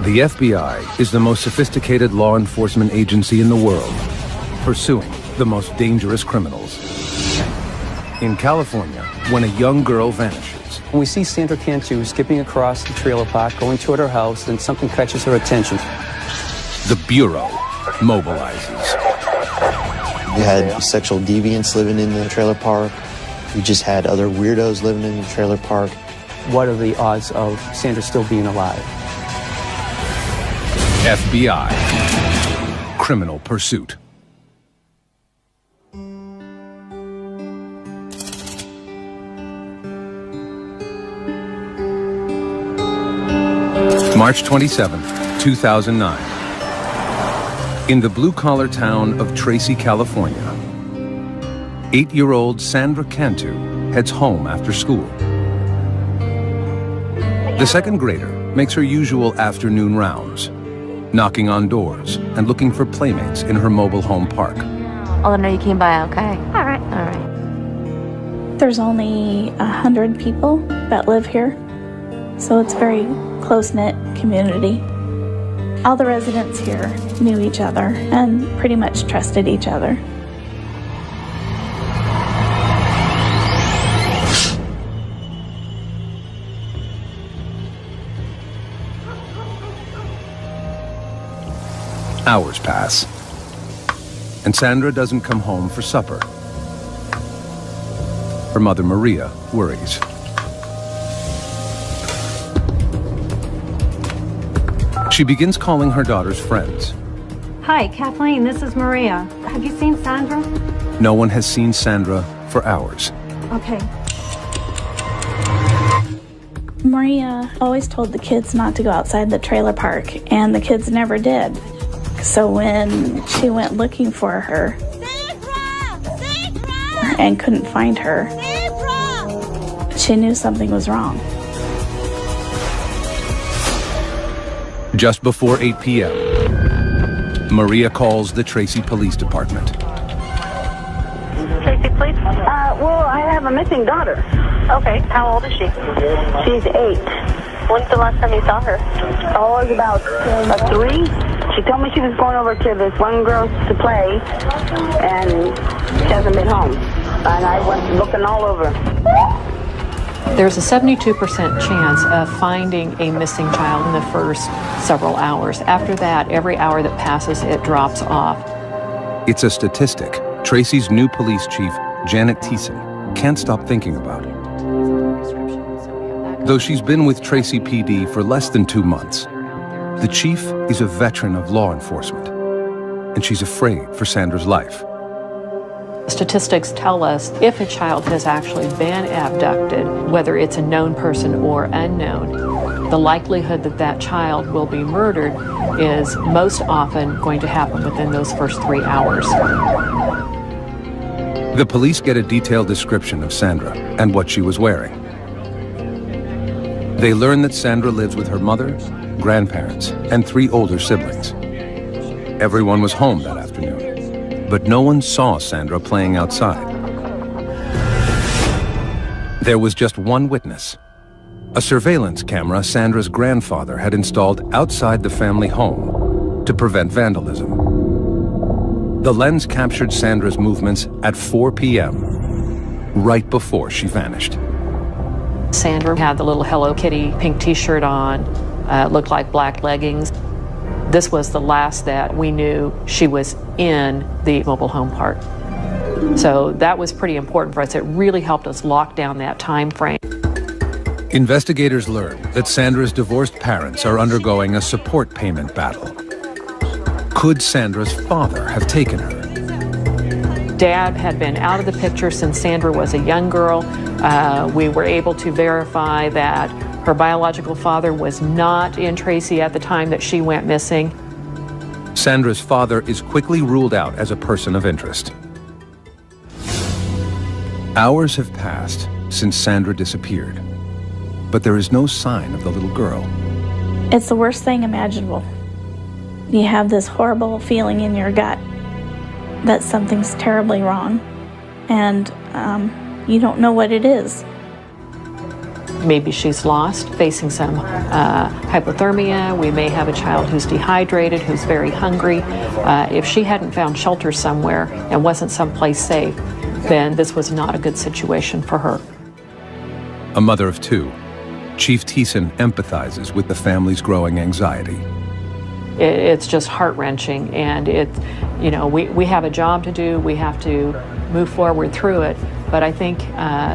The FBI is the most sophisticated law enforcement agency in the world, pursuing the most dangerous criminals. In California, when a young girl vanishes, We see Sandra Cantu skipping across the trailer park, going toward her house, and something catches her attention. the Bureau mobilizes. We had sexual deviants living in the trailer park. We just had other weirdos living in the trailer park. What are the odds of Sandra still being alive? FBI. Criminal Pursuit. March 27, 2009. In the blue-collar town of Tracy, California, 8-year-old Sandra Cantu heads home after school. The second grader makes her usual afternoon rounds, knocking on doors and looking for playmates in her mobile home park. Oh, no, you came by, okay. All right. There's only 100 people that live here, so it's a very close-knit community. All the residents here knew each other and pretty much trusted each other. Hours pass, and Sandra doesn't come home for supper. Her mother, Maria, worries. She begins calling her daughter's friends. Hi, Kathleen, this is Maria. Have you seen Sandra? No one has seen Sandra for hours. Okay. Maria always told the kids not to go outside the trailer park, and the kids never did. So when she went looking for her and couldn't find her, she knew something was wrong. Just before 8 p.m., Maria calls the Tracy Police Department. Tracy, please. Well, I have a missing daughter. Okay, how old is she? She's 8. When's the last time you saw her? Oh, it was about 3. She told me she was going over to this one girl to play, and she hasn't been home. And I went looking all over. There's a 72% chance of finding a missing child in the first several hours. After that, every hour that passes, it drops off. It's a statistic Tracy's new police chief, Janet Thiessen, can't stop thinking about. Though she's been with Tracy PD for less than 2 months, the chief is a veteran of law enforcement, and she's afraid for Sandra's life. Statistics tell us if a child has actually been abducted, whether it's a known person or unknown, the likelihood that that child will be murdered is most often going to happen within those first 3 hours. The police get a detailed description of Sandra and what she was wearing. They learn that Sandra lives with her mother, grandparents, and 3 older siblings. Everyone was home that afternoon, but no one saw Sandra playing outside. There was just one witness, a surveillance camera Sandra's grandfather had installed outside the family home to prevent vandalism. The lens captured Sandra's movements at 4 p.m., right before she vanished. Sandra had the little Hello Kitty pink t-shirt on, looked like black leggings. This was the last that we knew she was in the mobile home park. So that was pretty important for us. It really helped us lock down that time frame. Investigators learned that Sandra's divorced parents are undergoing a support payment battle. Could Sandra's father have taken her? Dad had been out of the picture since Sandra was a young girl. We were able to verify that her biological father was not in Tracy at the time that she went missing. Sandra's father is quickly ruled out as a person of interest. Hours have passed since Sandra disappeared, but there is no sign of the little girl. It's the worst thing imaginable. You have this horrible feeling in your gut that something's terribly wrong, and you don't know what it is. Maybe she's lost, facing some hypothermia. We may have a child who's dehydrated, who's very hungry. If she hadn't found shelter somewhere and wasn't someplace safe, then this was not a good situation for her. A mother of two, Chief Thiessen empathizes with the family's growing anxiety. It's just heart-wrenching, and we have a job to do. We have to move forward through it. But I think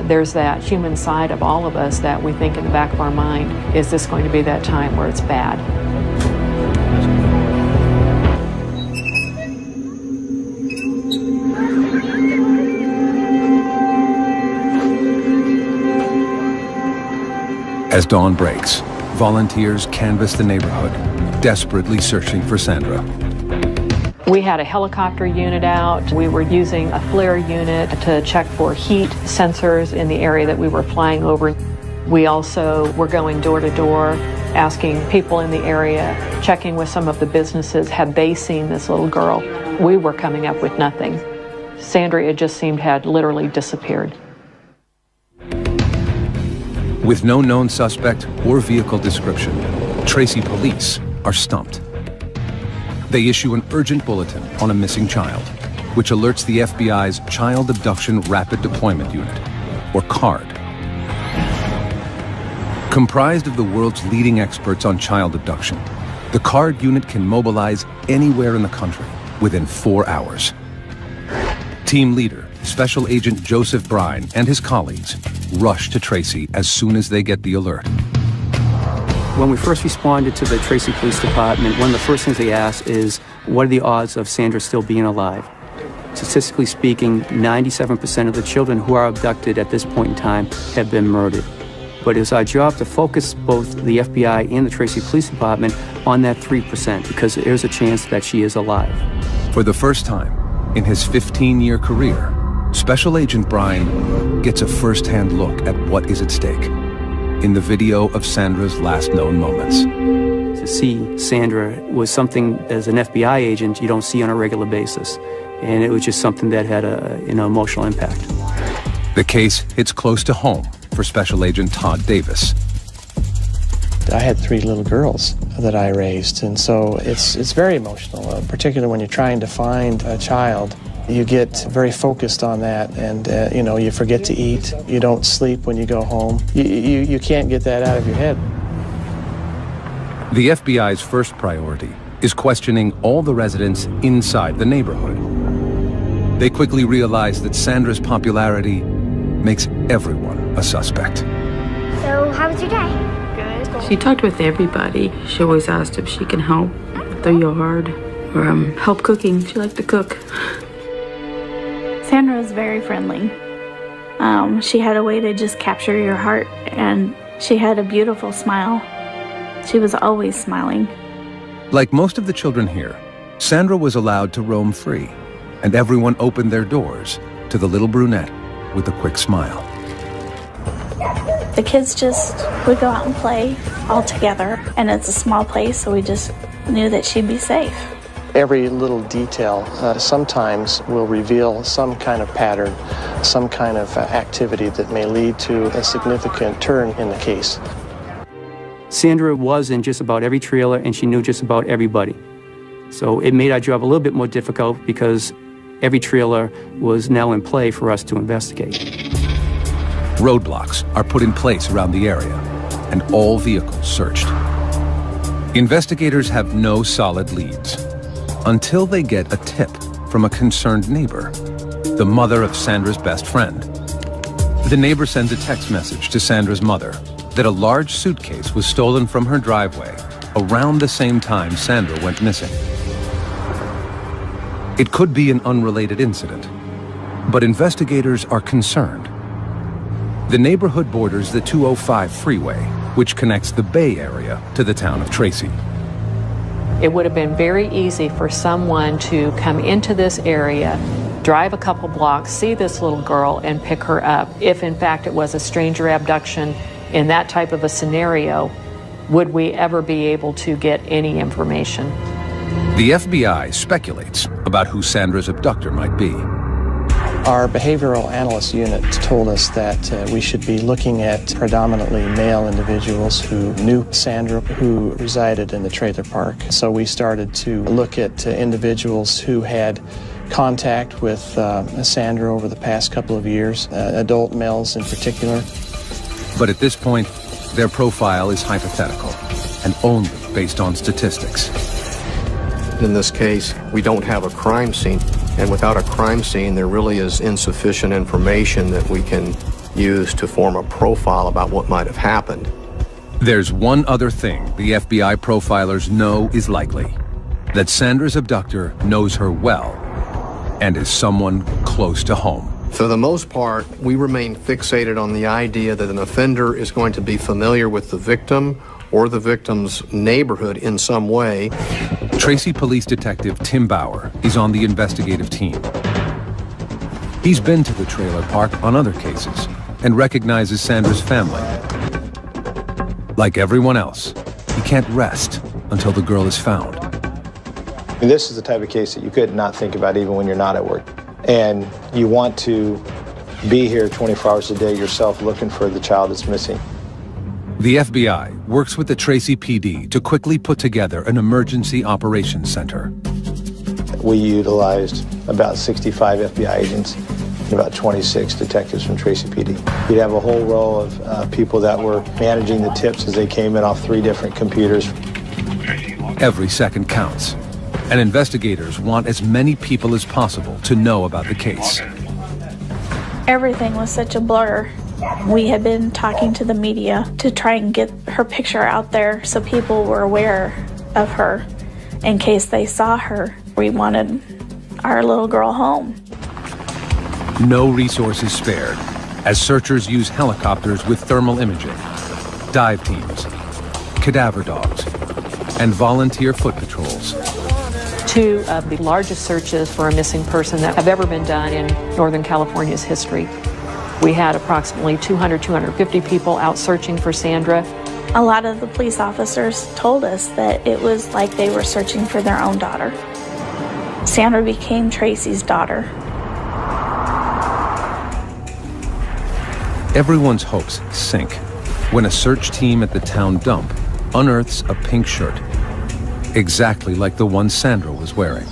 there's that human side of all of us that we think in the back of our mind, is this going to be that time where it's bad? As dawn breaks, volunteers canvass the neighborhood, desperately searching for Sandra. We had a helicopter unit out. We were using a flare unit to check for heat sensors in the area that we were flying over. We also were going door to door, asking people in the area, checking with some of the businesses, had they seen this little girl? We were coming up with nothing. Sandra, it just seemed, had literally disappeared. With no known suspect or vehicle description, Tracy police are stumped. They issue an urgent bulletin on a missing child, which alerts the FBI's Child Abduction Rapid Deployment Unit, or CARD. Comprised of the world's leading experts on child abduction, the CARD unit can mobilize anywhere in the country within 4 hours. Team leader, Special Agent Joseph Brine, and his colleagues rush to Tracy as soon as they get the alert. When we first responded to the Tracy Police Department, one of the first things they asked is, what are the odds of Sandra still being alive? Statistically speaking, 97% of the children who are abducted at this point in time have been murdered. But it's our job to focus both the FBI and the Tracy Police Department on that 3%, because there's a chance that she is alive. For the first time in his 15-year career, Special Agent Brine gets a first-hand look at what is at stake in the video of Sandra's last known moments. To see Sandra was something, as an FBI agent, you don't see on a regular basis. And it was just something that had an emotional impact. The case hits close to home for Special Agent Todd Davis. I had 3 little girls that I raised, and so it's very emotional, particularly when you're trying to find a child. You get very focused on that, and you forget to eat. You don't sleep when you go home. You can't get that out of your head. The FBI's first priority is questioning all the residents inside the neighborhood. They quickly realize that Sandra's popularity makes everyone a suspect. So, how was your day? Good. She talked with everybody. She always asked if she can help with the yard or help cooking. She liked to cook. Sandra was very friendly. She had a way to just capture your heart, and she had a beautiful smile. She was always smiling. Like most of the children here, Sandra was allowed to roam free, and everyone opened their doors to the little brunette with a quick smile. The kids just would go out and play all together, and it's a small place, so we just knew that she'd be safe. Every little detail sometimes will reveal some kind of pattern, some kind of activity that may lead to a significant turn in the case. Sandra was in just about every trailer, and she knew just about everybody. So it made our job a little bit more difficult because every trailer was now in play for us to investigate. Roadblocks are put in place around the area, and all vehicles searched. Investigators have no solid leads until they get a tip from a concerned neighbor, the mother of Sandra's best friend. The neighbor sends a text message to Sandra's mother that a large suitcase was stolen from her driveway around the same time Sandra went missing. It could be an unrelated incident, but investigators are concerned. The neighborhood borders the 205 freeway, which connects the Bay Area to the town of Tracy. It would have been very easy for someone to come into this area, drive a couple blocks, see this little girl, and pick her up. If in fact it was a stranger abduction in that type of a scenario, would we ever be able to get any information? The FBI speculates about who Sandra's abductor might be. Our behavioral analyst unit told us that we should be looking at predominantly male individuals who knew Sandra, who resided in the trailer park. So we started to look at individuals who had contact with Sandra over the past couple of years, adult males in particular. But at this point, their profile is hypothetical and only based on statistics. In this case, we don't have a crime scene, and without a crime scene, there really is insufficient information that we can use to form a profile about what might have happened. There's one other thing the FBI profilers know is likely: that Sandra's abductor knows her well and is someone close to home. For the most part, we remain fixated on the idea that an offender is going to be familiar with the victim or the victim's neighborhood in some way. Tracy Police Detective Tim Bauer is on the investigative team. He's been to the trailer park on other cases and recognizes Sandra's family. Like everyone else, he can't rest until the girl is found. This is the type of case that you could not think about even when you're not at work. And you want to be here 24 hours a day yourself looking for the child that's missing. The FBI works with the Tracy PD to quickly put together an emergency operations center. We utilized about 65 FBI agents and about 26 detectives from Tracy PD. You'd have a whole row of people that were managing the tips as they came in off 3 different computers. Every second counts, and investigators want as many people as possible to know about the case. Everything was such a blur. We had been talking to the media to try and get her picture out there so people were aware of her in case they saw her. We wanted our little girl home. No resources spared, as searchers use helicopters with thermal imaging, dive teams, cadaver dogs, and volunteer foot patrols. 2 of the largest searches for a missing person that have ever been done in Northern California's history. We had approximately 250 people out searching for Sandra. A lot of the police officers told us that it was like they were searching for their own daughter. Sandra became Tracy's daughter. Everyone's hopes sink when a search team at the town dump unearths a pink shirt, exactly like the one Sandra was wearing.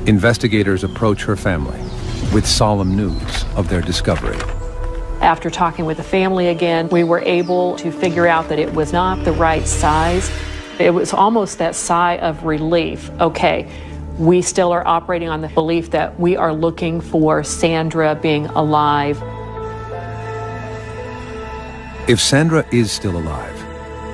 Investigators approach her family with solemn news of their discovery. After talking with the family again, we were able to figure out that it was not the right size. It was almost that sigh of relief. Okay, we still are operating on the belief that we are looking for Sandra being alive. If Sandra is still alive,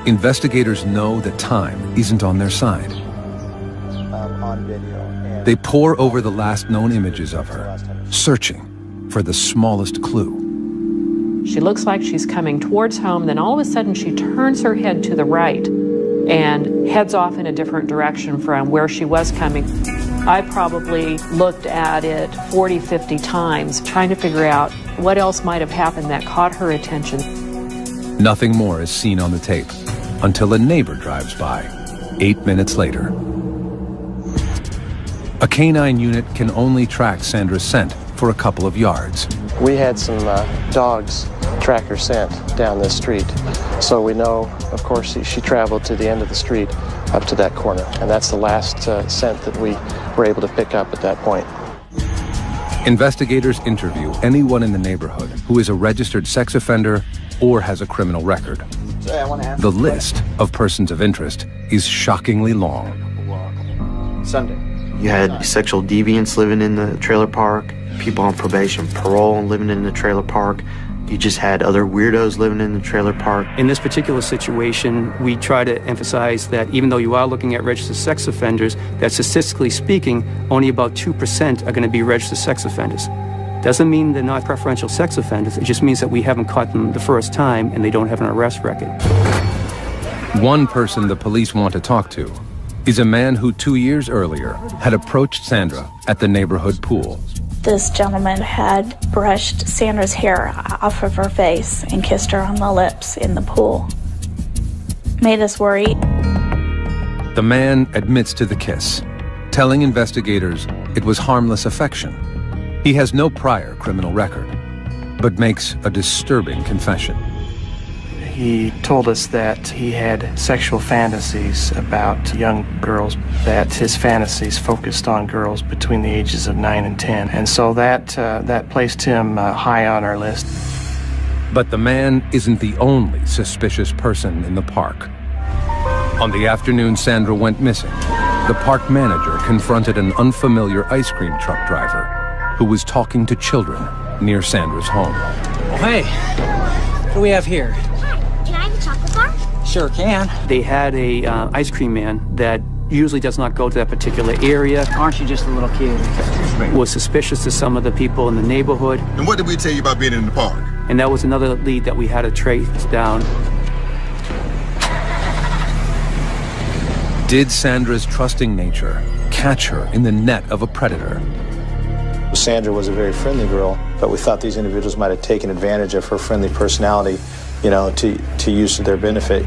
investigators know that time isn't on their side. On video. They pore over the last known images of her, searching for the smallest clue. She looks like she's coming towards home, then all of a sudden she turns her head to the right and heads off in a different direction from where she was coming. I probably looked at it 40, 50 times, trying to figure out what else might have happened that caught her attention. Nothing more is seen on the tape until a neighbor drives by 8 minutes later. A canine unit can only track Sandra's scent for a couple of yards. We had some dogs track her scent down this street. So we know, of course, she traveled to the end of the street up to that corner. And that's the last scent that we were able to pick up at that point. Investigators interview anyone in the neighborhood who is a registered sex offender or has a criminal record. The list of persons of interest is shockingly long. Sunday. You had sexual deviants living in the trailer park, people on probation, parole living in the trailer park. You just had other weirdos living in the trailer park. In this particular situation, we try to emphasize that even though you are looking at registered sex offenders, that statistically speaking, only about 2% are going to be registered sex offenders. Doesn't mean they're not preferential sex offenders. It just means that we haven't caught them the first time and they don't have an arrest record. One person the police want to talk to is a man who 2 years earlier had approached Sandra at the neighborhood pool. This gentleman had brushed Sandra's hair off of her face and kissed her on the lips in the pool. Made us worry. The man admits to the kiss, telling investigators it was harmless affection He has no prior criminal record, but makes a disturbing confession. He told us that he had sexual fantasies about young girls, that his fantasies focused on girls between the ages of 9 and 10. And so that placed him high on our list. But the man isn't the only suspicious person in the park. On the afternoon Sandra went missing, the park manager confronted an unfamiliar ice cream truck driver who was talking to children near Sandra's home. Oh, hey, what do we have here? Can I have a chocolate bar? Sure can. They had a ice cream man that usually does not go to that particular area. Aren't you just a little kid? Was suspicious to some of the people in the neighborhood. And what did we tell you about being in the park? And that was another lead that we had to trace down. Did Sandra's trusting nature catch her in the net of a predator? Sandra was a very friendly girl, but we thought these individuals might have taken advantage of her friendly personality, to use to their benefit.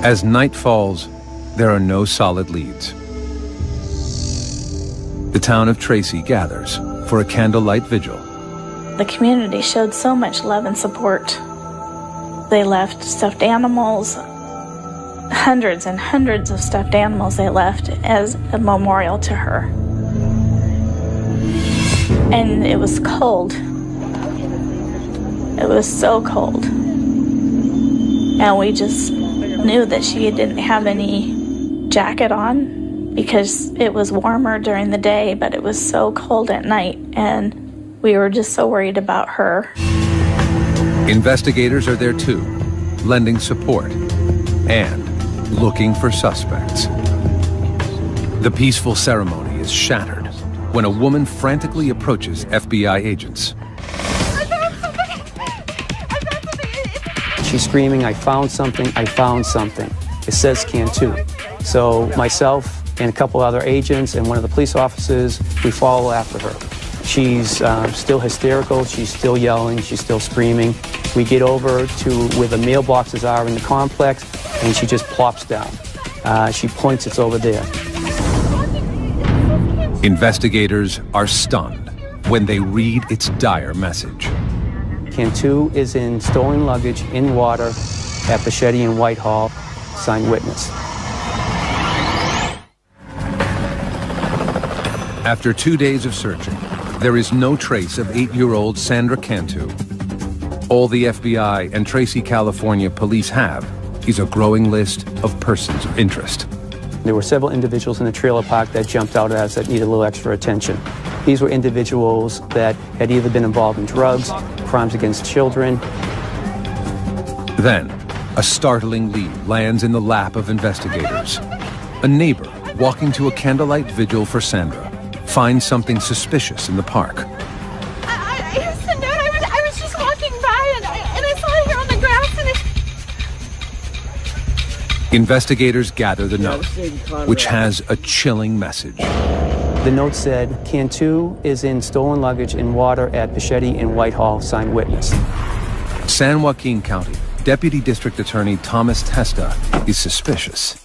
As night falls, there are no solid leads. The town of Tracy gathers for a candlelight vigil. The community showed so much love and support. They left stuffed animals, hundreds and hundreds of stuffed animals they left as a memorial to her. And it was cold. It was so cold. And we just knew that she didn't have any jacket on because it was warmer during the day, but it was so cold at night, and we were just so worried about her. Investigators are there too, lending support and looking for suspects. The peaceful ceremony is shattered when a woman frantically approaches FBI agents. She's screaming, "I found something, I found something." It says Cantu. So myself and a couple other agents and one of the police officers, we follow after her. She's still hysterical, she's still yelling, she's still screaming. We get over to where the mailboxes are in the complex, and she just plops down. She points, it's over there. Investigators are stunned when they read its dire message. Cantu is in stolen luggage in water at Bichetti and Whitehall. Signed witness. After 2 days of searching, there is no trace of 8-year-old Sandra Cantu. All the FBI and Tracy, California police have is a growing list of persons of interest. There were several individuals in the trailer park that jumped out at us that needed a little extra attention. These were individuals that had either been involved in drugs, crimes against children. Then, a startling lead lands in the lap of investigators. A neighbor walking to a candlelight vigil for Sandra finds something suspicious in the park. I was just walking by and I saw it here on the grass and Investigators gather the note, which has a chilling message. The note said, Cantu is in stolen luggage in water at Bichetti and Whitehall, signed witness. San Joaquin County Deputy District Attorney Thomas Testa is suspicious.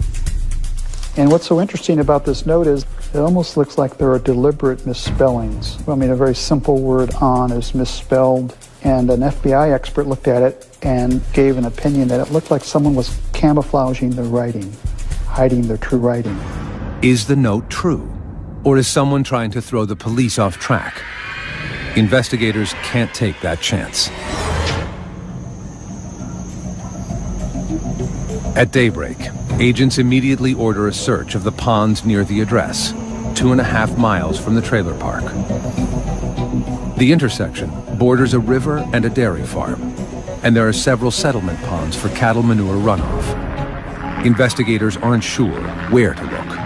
And what's so interesting about this note is it almost looks like there are deliberate misspellings. I mean, a very simple word, on, is misspelled. And an FBI expert looked at it and gave an opinion that it looked like someone was camouflaging the writing, hiding their true writing. Is the note true? Or is someone trying to throw the police off track? Investigators can't take that chance. At daybreak, agents immediately order a search of the ponds near the address, 2.5 miles from the trailer park. The intersection borders a river and a dairy farm, and there are several settlement ponds for cattle manure runoff. Investigators aren't sure where to look.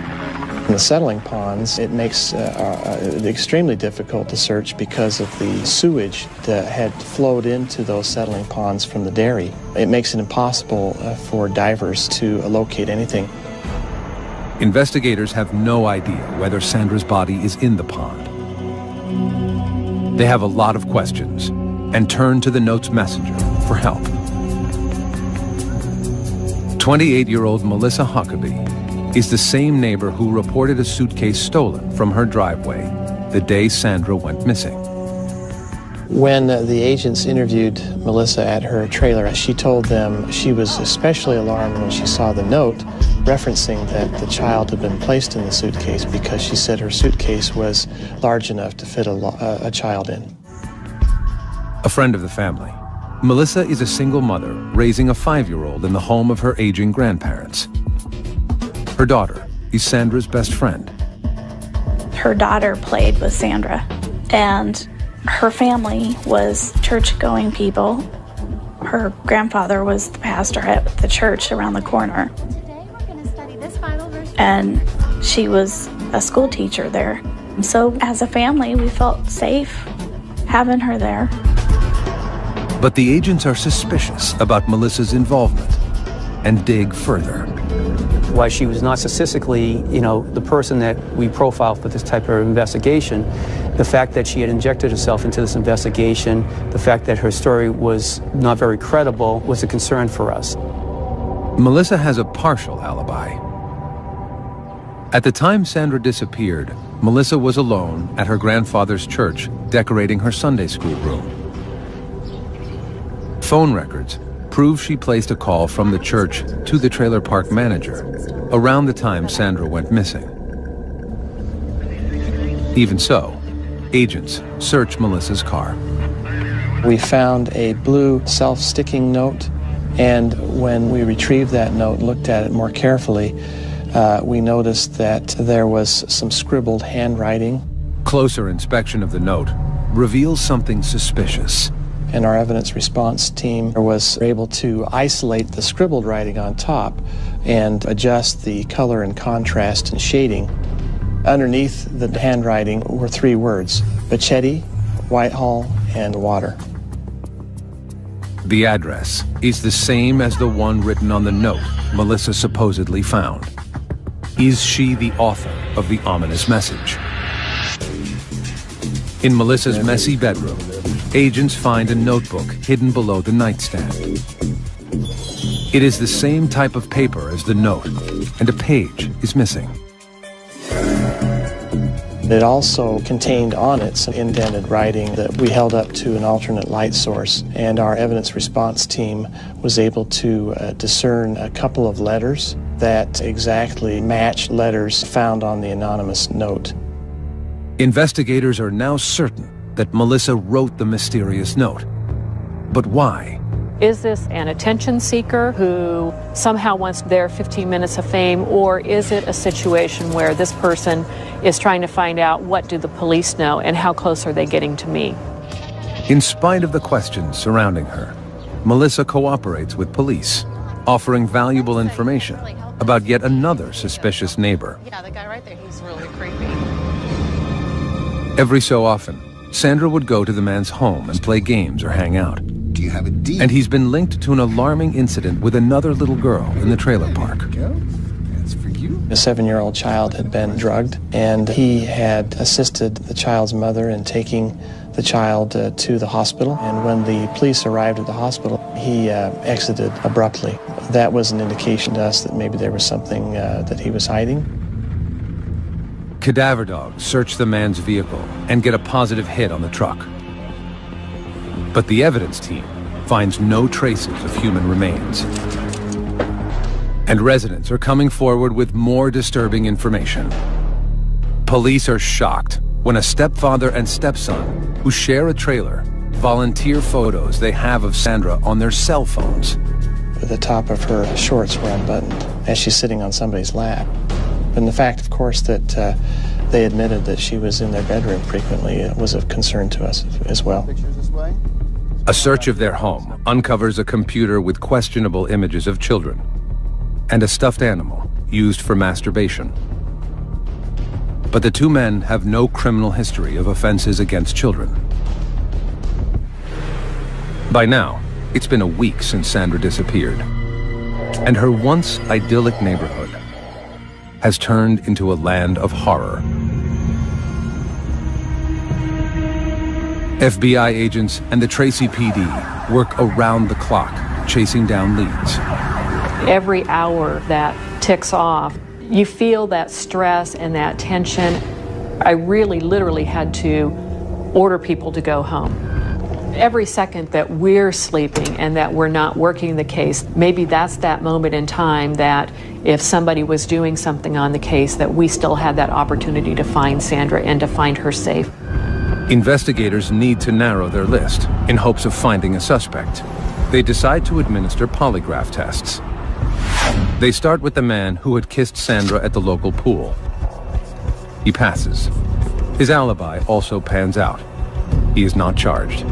In the settling ponds, it makes it extremely difficult to search because of the sewage that had flowed into those settling ponds from the dairy. It makes it impossible for divers to locate anything. Investigators have no idea whether Sandra's body is in the pond. They have a lot of questions and turn to the note's messenger for help. 28-year-old Melissa Huckabee is the same neighbor who reported a suitcase stolen from her driveway the day Sandra went missing. When the agents interviewed Melissa at her trailer, she told them she was especially alarmed when she saw the note referencing that the child had been placed in the suitcase because she said her suitcase was large enough to fit a child in. A friend of the family, Melissa is a single mother raising a 5-year-old in the home of her aging grandparents. Her daughter is Sandra's best friend. Her daughter played with Sandra, and her family was church-going people. Her grandfather was the pastor at the church around the corner. And she was a school teacher there. So as a family, we felt safe having her there. But the agents are suspicious about Melissa's involvement and dig further. Why she was not statistically, the person that we profile for this type of investigation, the fact that she had injected herself into this investigation, the fact that her story was not very credible was a concern for us. Melissa has a partial alibi. At the time Sandra disappeared, Melissa was alone at her grandfather's church decorating her Sunday school room. Phone records prove she placed a call from the church to the trailer park manager around the time Sandra went missing. Even so, agents search Melissa's car. We found a blue self-sticking note, and when we retrieved that note and looked at it more carefully, we noticed that there was some scribbled handwriting. Closer inspection of the note reveals something suspicious. And our evidence response team was able to isolate the scribbled writing on top and adjust the color and contrast and shading. Underneath the handwriting were 3 words: Bachetti, Whitehall, and water. The address is the same as the one written on the note Melissa supposedly found. Is she the author of the ominous message? In Melissa's messy bedroom, agents find a notebook hidden below the nightstand. It is the same type of paper as the note, and a page is missing. It also contained on it some indented writing that we held up to an alternate light source, and our evidence response team was able to discern a couple of letters that exactly matched letters found on the anonymous note. Investigators are now certain that Melissa wrote the mysterious note. But why? Is this an attention seeker who somehow wants their 15 minutes of fame, or is it a situation where this person is trying to find out what do the police know and how close are they getting to me? In spite of the questions surrounding her, Melissa cooperates with police, offering valuable information about yet another suspicious neighbor. Yeah, the guy right there, he's really creepy. Every so often, Sandra would go to the man's home and play games or hang out. Do you have a deed? And he's been linked to an alarming incident with another little girl in the trailer park. That's for you. A 7-year-old child had been drugged, and he had assisted the child's mother in taking the child to the hospital. And when the police arrived at the hospital, he exited abruptly. That was an indication to us that maybe there was something that he was hiding. Cadaver dogs search the man's vehicle and get a positive hit on the truck. But the evidence team finds no traces of human remains. And residents are coming forward with more disturbing information. Police are shocked when a stepfather and stepson who share a trailer volunteer photos they have of Sandra on their cell phones. The top of her shorts were unbuttoned as she's sitting on somebody's lap. And the fact, of course, that they admitted that she was in their bedroom frequently was of concern to us as well. A search of their home uncovers a computer with questionable images of children and a stuffed animal used for masturbation. But the 2 men have no criminal history of offenses against children. By now, it's been a week since Sandra disappeared, and her once idyllic neighborhood has turned into a land of horror. FBI agents and the Tracy PD work around the clock, chasing down leads. Every hour that ticks off, You feel that stress and that tension. I really literally had to order people to go home. Every second that we're sleeping and that we're not working the case, maybe that's that moment in time that if somebody was doing something on the case, that we still had that opportunity to find Sandra and to find her safe. Investigators need to narrow their list in hopes of finding a suspect. They decide to administer polygraph tests. They start with the man who had kissed Sandra at the local pool. He passes. His alibi also pans out. He is not charged.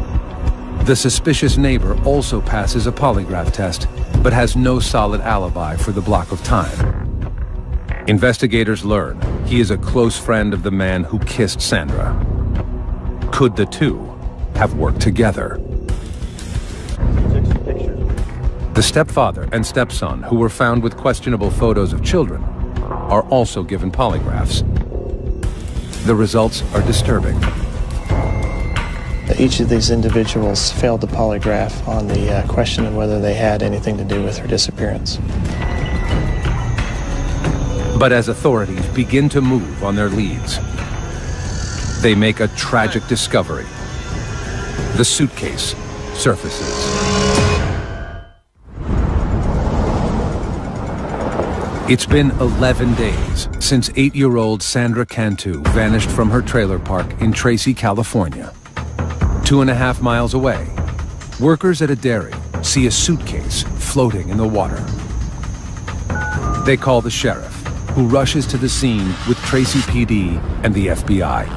The suspicious neighbor also passes a polygraph test, but has no solid alibi for the block of time. Investigators learn he is a close friend of the man who kissed Sandra. Could the two have worked together? The stepfather and stepson, who were found with questionable photos of children, are also given polygraphs. The results are disturbing. Each of these individuals failed the polygraph on the question of whether they had anything to do with her disappearance. But as authorities begin to move on their leads, they make a tragic discovery. The suitcase surfaces. It's been 11 days since 8-year-old Sandra Cantu vanished from her trailer park in Tracy, California. 2.5 miles away, workers at a dairy see a suitcase floating in the water. They call the sheriff, who rushes to the scene with Tracy PD and the FBI.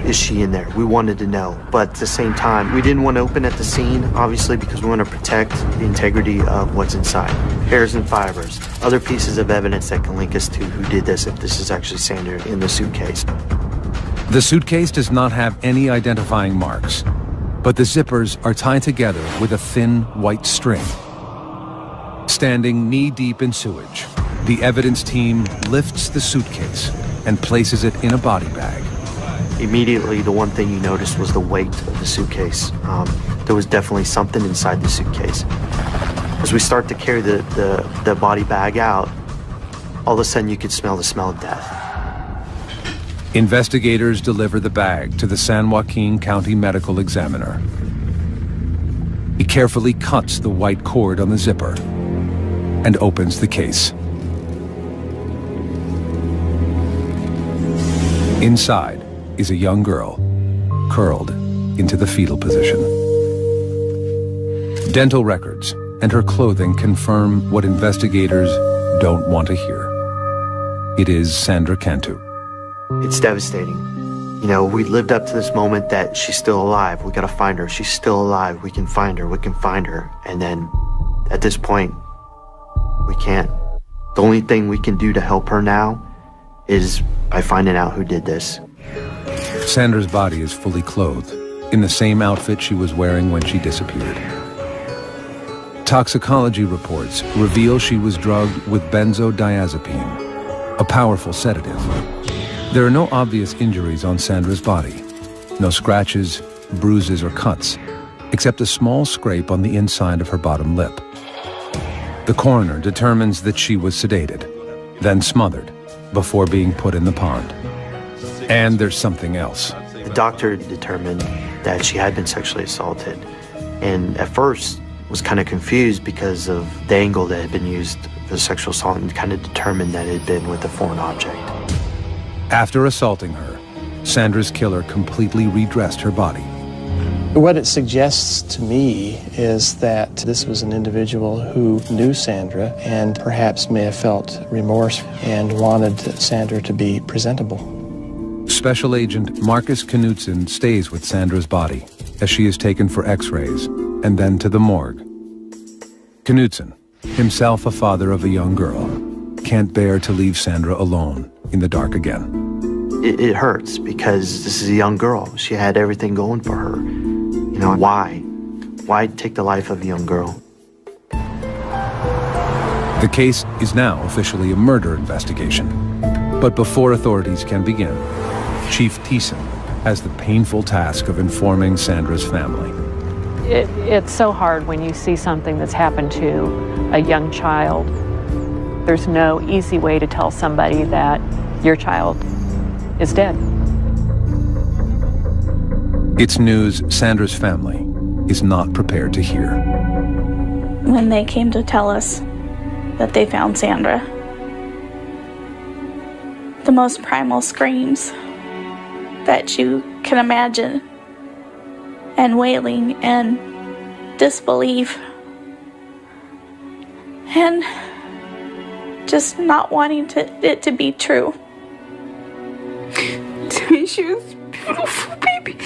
Is she in there? We wanted to know, but at the same time, we didn't want to open at the scene, obviously, because we want to protect the integrity of what's inside. Hairs and fibers, other pieces of evidence that can link us to who did this, if this is actually Sandra in the suitcase. The suitcase does not have any identifying marks, but the zippers are tied together with a thin white string. Standing knee-deep in sewage, the evidence team lifts the suitcase and places it in a body bag. Immediately, the one thing you noticed was the weight of the suitcase. There was definitely something inside the suitcase. As we start to carry the body bag out, all of a sudden you could smell the smell of death. Investigators deliver the bag to the San Joaquin County Medical Examiner. He carefully cuts the white cord on the zipper and opens the case. Inside is a young girl, curled into the fetal position. Dental records and her clothing confirm what investigators don't want to hear. It is Sandra Cantu. It's devastating. You know, we lived up to this moment that she's still alive. We gotta find her. She's still alive. We can find her. We can find her. And then at this point, we can't. The only thing we can do to help her now is by finding out who did this. Sandra's body is fully clothed, in the same outfit she was wearing when she disappeared. Toxicology reports reveal she was drugged with benzodiazepine, a powerful sedative. There are no obvious injuries on Sandra's body. No scratches, bruises, or cuts, except a small scrape on the inside of her bottom lip. The coroner determines that she was sedated, then smothered, before being put in the pond. And there's something else. The doctor determined that she had been sexually assaulted, and at first was kind of confused because of the angle that had been used for sexual assault, and kind of determined that it had been with a foreign object. After assaulting her, Sandra's killer completely redressed her body. What it suggests to me is that this was an individual who knew Sandra and perhaps may have felt remorse and wanted Sandra to be presentable. Special Agent Marcus Knudsen stays with Sandra's body as she is taken for x-rays and then to the morgue. Knudsen, himself a father of a young girl, can't bear to leave Sandra alone in the dark again. It hurts because this is a young girl. She had everything going for her. You know, why? Why take the life of a young girl? The case is now officially a murder investigation. But before authorities can begin, Chief Thiessen has the painful task of informing Sandra's family. It's so hard when you see something that's happened to a young child There's no easy way to tell somebody that your child is dead. It's news Sandra's family is not prepared to hear. When they came to tell us that they found Sandra, the most primal screams that you can imagine, and wailing and disbelief, and just not wanting it to be true. To me, she was a beautiful baby.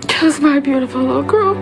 Just my beautiful little girl.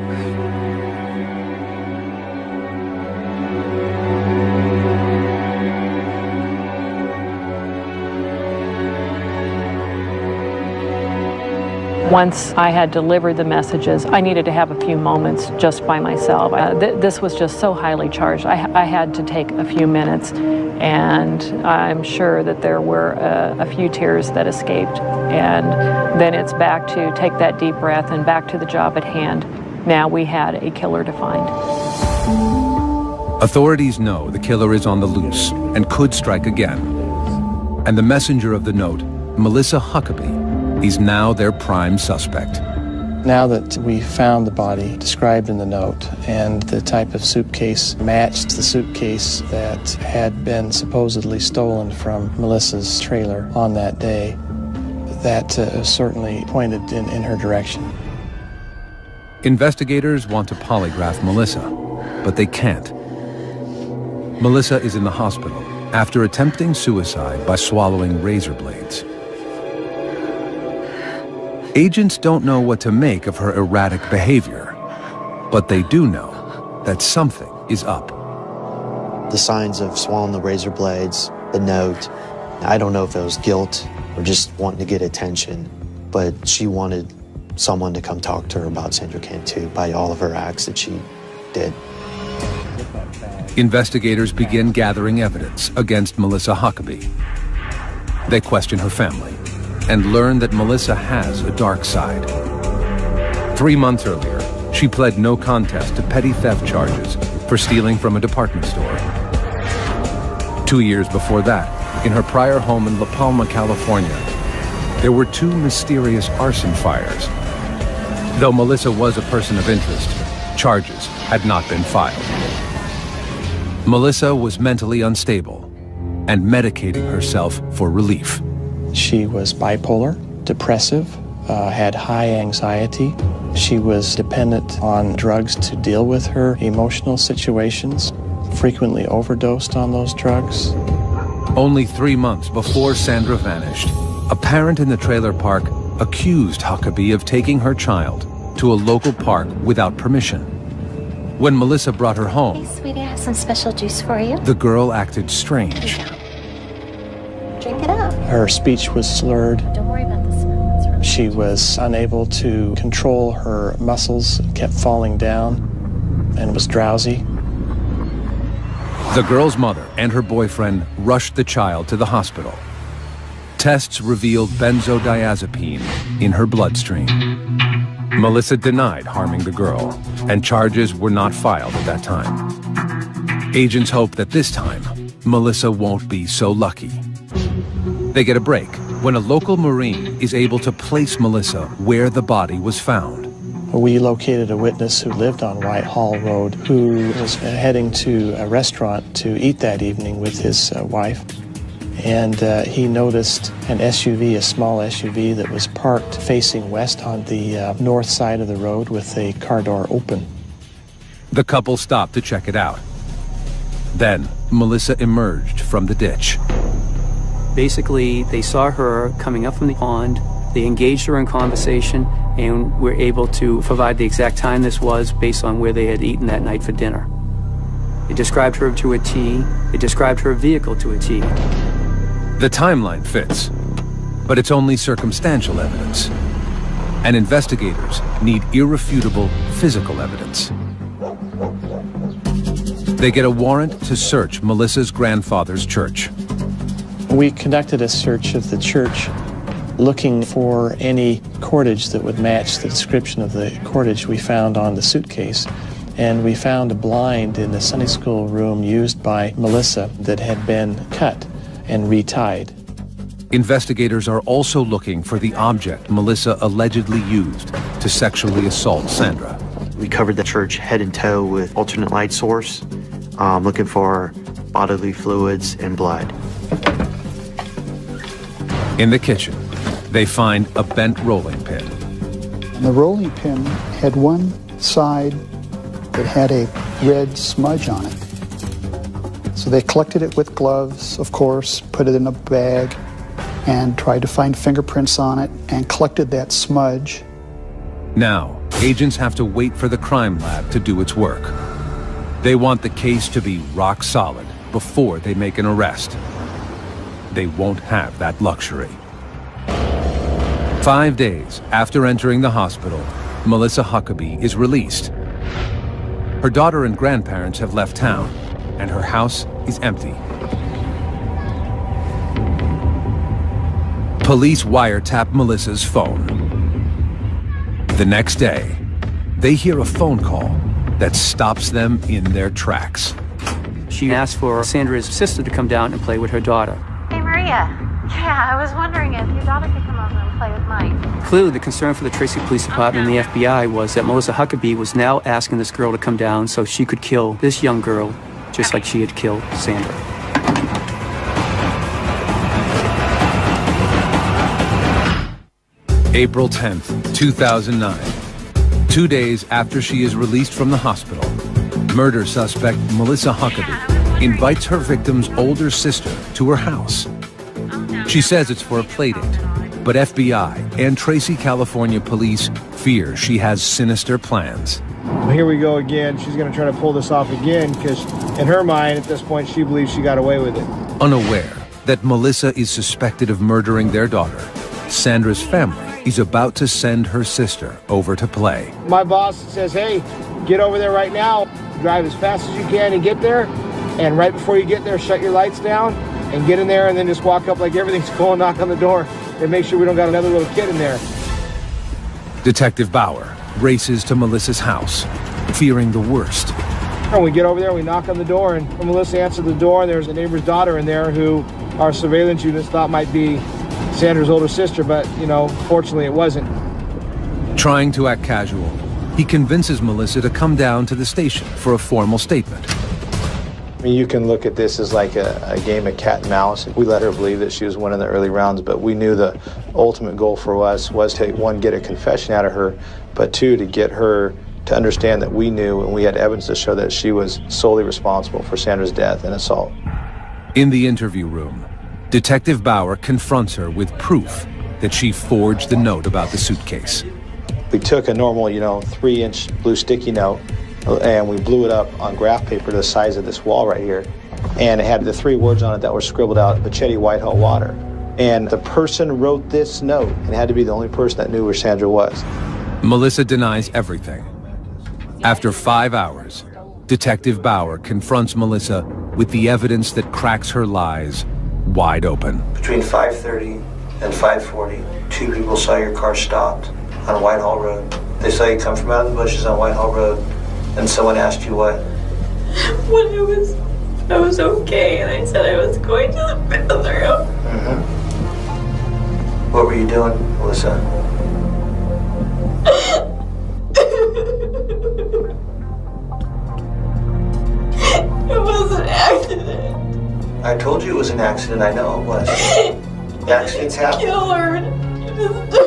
Once I had delivered the messages, I needed to have a few moments just by myself. This was just so highly charged. I had to take a few minutes, and I'm sure that there were a few tears that escaped. And then it's back to take that deep breath and back to the job at hand. Now we had a killer to find. Authorities know the killer is on the loose and could strike again. And the messenger of the note, Melissa Huckabee, is now their prime suspect. Now that we found the body described in the note and the type of suitcase matched the suitcase that had been supposedly stolen from Melissa's trailer on that day, that certainly pointed in her direction. Investigators want to polygraph Melissa, but they can't. Melissa is in the hospital after attempting suicide by swallowing razor blades. Agents don't know what to make of her erratic behavior, but they do know that something is up. The signs of swallowing the razor blades, the note, I don't know if it was guilt or just wanting to get attention, but she wanted someone to come talk to her about Sandra Cantu by all of her acts that she did. Investigators begin gathering evidence against Melissa Huckabee. They question her family and learn that Melissa has a dark side. 3 months earlier, she pled no contest to petty theft charges for stealing from a department store. 2 years before that, in her prior home in La Palma, California, there were 2 mysterious arson fires. Though Melissa was a person of interest, charges had not been filed. Melissa was mentally unstable and medicating herself for relief. She was bipolar, depressive, had high anxiety. She was dependent on drugs to deal with her emotional situations, frequently overdosed on those drugs. Only 3 months before Sandra vanished, a parent in the trailer park accused Huckabee of taking her child to a local park without permission. When Melissa brought her home, Hey, sweetie, I have some special juice for you. the girl acted strange. Drink it up. Her speech was slurred. Don't worry about the smell. It's really She was unable to control her muscles, kept falling down, and was drowsy. The girl's mother and her boyfriend rushed the child to the hospital. Tests revealed benzodiazepine in her bloodstream. Melissa denied harming the girl, and charges were not filed at that time. Agents hope that this time, Melissa won't be so lucky. They get a break when a local Marine is able to place Melissa where the body was found. We located a witness who lived on Whitehall Road who was heading to a restaurant to eat that evening with his wife. And he noticed an SUV, a small SUV that was parked facing west on the north side of the road with a car door open. The couple stopped to check it out. Then, Melissa emerged from the ditch. Basically, they saw her coming up from the pond, they engaged her in conversation, and were able to provide the exact time this was based on where they had eaten that night for dinner. They described her to a T, they described her vehicle to a T. The timeline fits, but it's only circumstantial evidence. And investigators need irrefutable physical evidence. They get a warrant to search Melissa's grandfather's church. We conducted a search of the church looking for any cordage that would match the description of the cordage we found on the suitcase. and we found a blind in the Sunday school room used by Melissa that had been cut and retied. Investigators are also looking for the object Melissa allegedly used to sexually assault Sandra. We covered the church head and toe with alternate light source, looking for bodily fluids and blood. In the kitchen, they find a bent rolling pin. And the rolling pin had one side that had a red smudge on it. So they collected it with gloves, of course, put it in a bag, and tried to find fingerprints on it, and collected that smudge. Now, agents have to wait for the crime lab to do its work. They want the case to be rock solid before they make an arrest. They won't have that luxury. 5 days after entering the hospital, Melissa Huckabee is released. Her daughter and grandparents have left town, and her house is empty. Police wiretap Melissa's phone. The next day, they hear a phone call that stops them in their tracks. She asked for Sandra's sister to come down and play with her daughter. Hey, Maria. Yeah, I was wondering if your daughter could come over and play with mine. Clearly, the concern for the Tracy Police Department and the FBI was that Melissa Huckabee was now asking this girl to come down so she could kill this young girl, just like she had killed Sandra. April 10th, 2009. 2 days after she is released from the hospital, murder suspect Melissa Huckabee invites her victim's older sister to her house. She says it's for a playdate, but FBI and Tracy, California police fear she has sinister plans. Here we go again. She's going to try to pull this off again because in her mind at this point she believes she got away with it. Unaware that Melissa is suspected of murdering their daughter, Sandra's family is about to send her sister over to play. My boss says, hey, get over there right now. Drive as fast as you can and get there. And right before you get there, shut your lights down and get in there and then just walk up like everything's cool and knock on the door and make sure we don't got another little kid in there. Detective Bauer races to Melissa's house, fearing the worst. When we get over there, we knock on the door, and when Melissa answered the door, there's a neighbor's daughter in there who our surveillance units thought might be Sandra's older sister, but, you know, fortunately it wasn't. Trying to act casual, he convinces Melissa to come down to the station for a formal statement. I mean, you can look at this as like a game of cat and mouse. We let her believe that she was one in the early rounds, but we knew the ultimate goal for us was to, one, get a confession out of her, but two, to get her to understand that we knew and we had evidence to show that she was solely responsible for Sandra's death and assault. In the interview room, Detective Bauer confronts her with proof that she forged the note about the suitcase. We took a normal, 3-inch blue sticky note and we blew it up on graph paper to the size of this wall right here. And it had the 3 words on it that were scribbled out, Pachetti Whitehall Water. And the person wrote this note and had to be the only person that knew where Sandra was. Melissa denies everything. After 5 hours, Detective Bauer confronts Melissa with the evidence that cracks her lies wide open. Between 5:30 and 5:40, 2 people saw your car stopped on Whitehall Road. They saw you come from out of the bushes on Whitehall Road, and someone asked you what? When I was okay, and I said I was going to the bathroom. Mm-hmm. What were you doing, Melissa? It was an accident. I told you it was an accident. I know it was. Accidents happen. Kill her. You just died.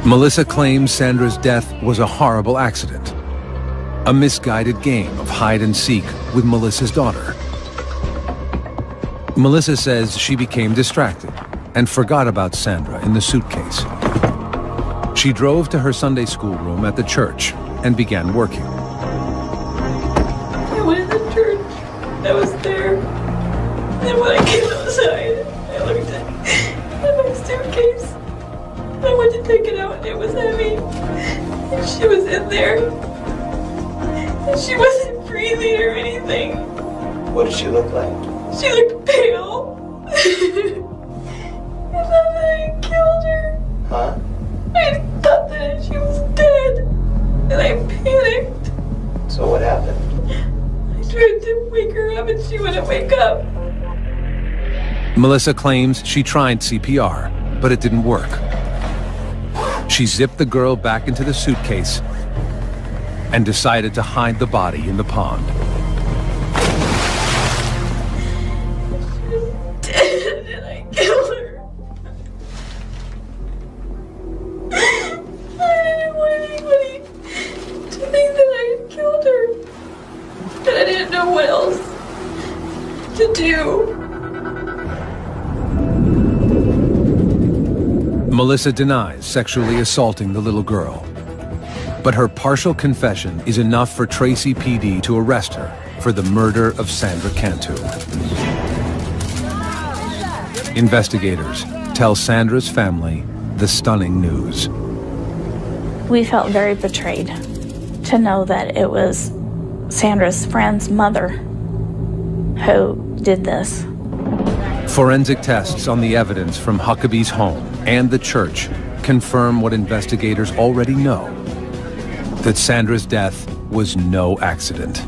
Melissa claims Sandra's death was a horrible accident, a misguided game of hide and seek with Melissa's daughter. Melissa says she became distracted and forgot about Sandra in the suitcase. She drove to her Sunday school room at the church and began working. I went in the church. I was there. And when I came outside, I looked at my suitcase. I went to take it out and it was heavy. And she was in there. And she wasn't breathing or anything. What did she look like? She looked pale. And then I killed her. Huh? wouldn't wake up. Melissa claims she tried CPR, but it didn't work. She zipped the girl back into the suitcase and decided to hide the body in the pond. And I killed her. I didn't want anybody to think that I had killed her. And I didn't know what else to do. Melissa denies sexually assaulting the little girl, but her partial confession is enough for Tracy PD to arrest her for the murder of Sandra Cantu. Investigators tell Sandra's family the stunning news. We felt very betrayed to know that it was Sandra's friend's mother who did this. Forensic tests on the evidence from Huckabee's home and the church confirm what investigators already know, that Sandra's death was no accident.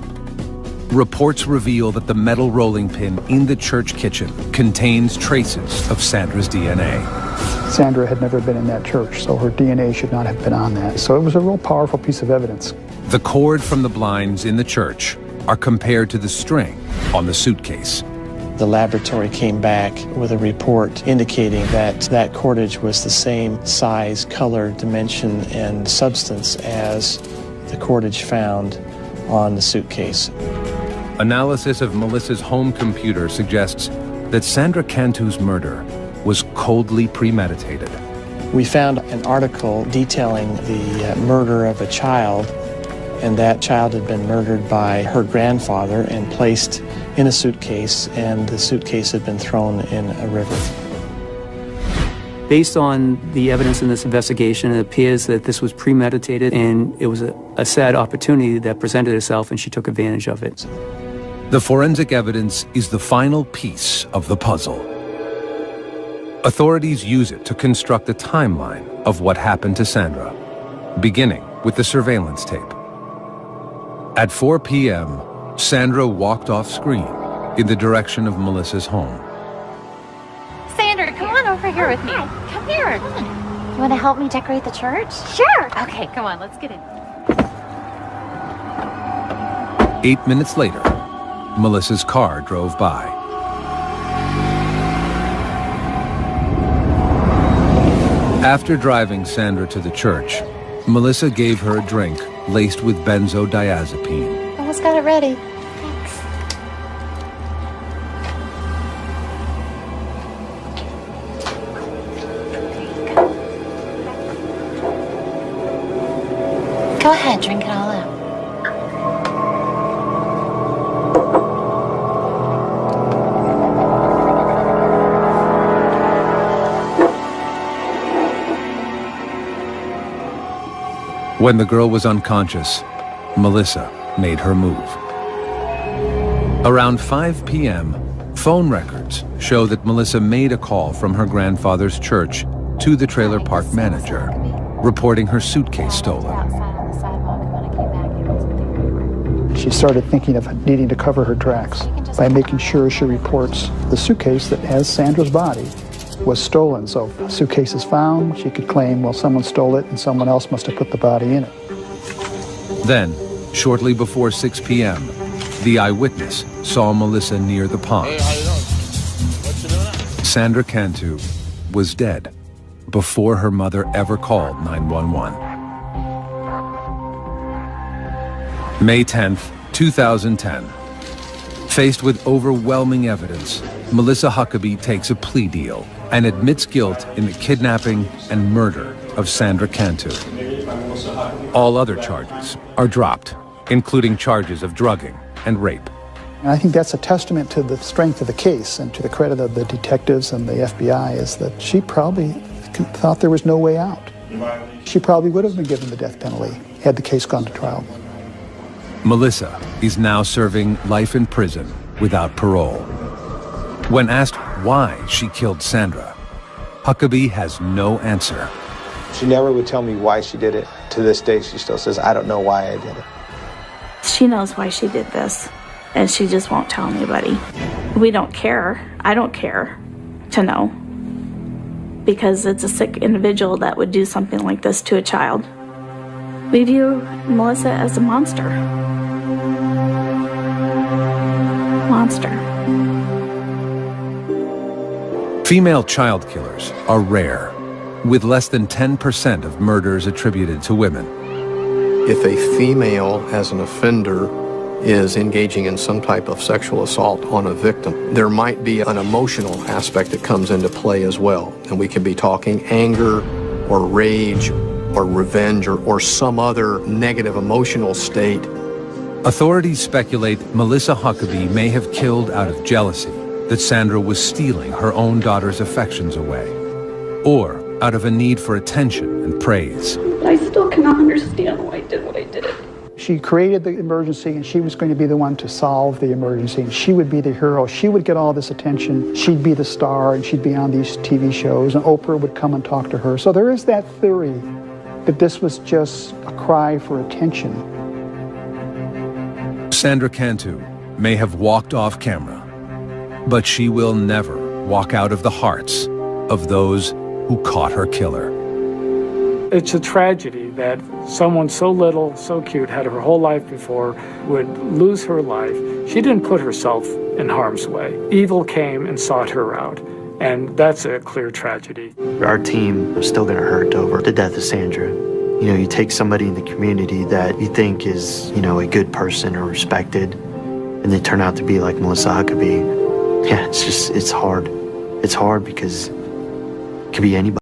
Reports reveal that the metal rolling pin in the church kitchen contains traces of Sandra's DNA. Sandra had never been in that church, so her DNA should not have been on that. So it was a real powerful piece of evidence. The cord from the blinds in the church are compared to the string on the suitcase. The laboratory came back with a report indicating that that cordage was the same size, color, dimension, and substance as the cordage found on the suitcase. Analysis of Melissa's home computer suggests that Sandra Cantu's murder was coldly premeditated. We found an article detailing the murder of a child, and that child had been murdered by her grandfather and placed in a suitcase, and the suitcase had been thrown in a river. Based on the evidence in this investigation, it appears that this was premeditated, and it was a sad opportunity that presented itself, and she took advantage of it. The forensic evidence is the final piece of the puzzle. Authorities use it to construct a timeline of what happened to Sandra, beginning with the surveillance tape. At 4 p.m., Sandra walked off screen in the direction of Melissa's home. Sandra, come on over here with me. Come here. You want to help me decorate the church? Sure. Okay, come on, let's get in. 8 minutes later, Melissa's car drove by. After driving Sandra to the church, Melissa gave her a drink laced with benzodiazepine. Almost got it ready. Thanks. Go ahead, drink it all out. When the girl was unconscious, Melissa made her move. Around 5 p.m., phone records show that Melissa made a call from her grandfather's church to the trailer park manager, reporting her suitcase stolen. She started thinking of needing to cover her tracks by making sure she reports the suitcase that has Sandra's body was stolen. So if the suitcase is found, she could claim, well, someone stole it and someone else must have put the body in it. Then, shortly before 6 p.m., the eyewitness saw Melissa near the pond. Hey, how you doing? What you doing? Sandra Cantu was dead before her mother ever called 911. May 10th, 2010. Faced with overwhelming evidence, Melissa Huckabee takes a plea deal and admits guilt in the kidnapping and murder of Sandra Cantu. All other charges are dropped, including charges of drugging and rape. And I think that's a testament to the strength of the case and to the credit of the detectives and the FBI, is that she probably thought there was no way out. She probably would have been given the death penalty had the case gone to trial. Melissa is now serving life in prison without parole. When asked why she killed Sandra, Huckabee has no answer. She never would tell me why she did it. To this day, she still says, I don't know why I did it. She knows why she did this. and she just won't tell anybody. We don't care. I don't care to know, because it's a sick individual that would do something like this to a child. We view Melissa as a monster. Monster. Female child killers are rare, with less than 10% of murders attributed to women. If a female, as an offender, is engaging in some type of sexual assault on a victim, there might be an emotional aspect that comes into play as well. And we could be talking anger or rage or revenge or some other negative emotional state. Authorities speculate Melissa Huckabee may have killed out of jealousy that Sandra was stealing her own daughter's affections away, or out of a need for attention and praise. I still cannot understand why I did what I did. She created the emergency, and she was going to be the one to solve the emergency, and she would be the hero. She would get all this attention. She'd be the star, and she'd be on these TV shows, and Oprah would come and talk to her. So there is that theory that this was just a cry for attention. Sandra Cantu may have walked off camera, but she will never walk out of the hearts of those who caught her killer. It's a tragedy that someone so little, so cute, had her whole life before, would lose her life. She didn't put herself in harm's way. Evil came and sought her out, and that's a clear tragedy. Our team is still going to hurt over the death of Sandra. You know, you take somebody in the community that you think is, you know, a good person or respected, and they turn out to be like Melissa Huckabee. Yeah, it's hard. It's hard because it could be anybody.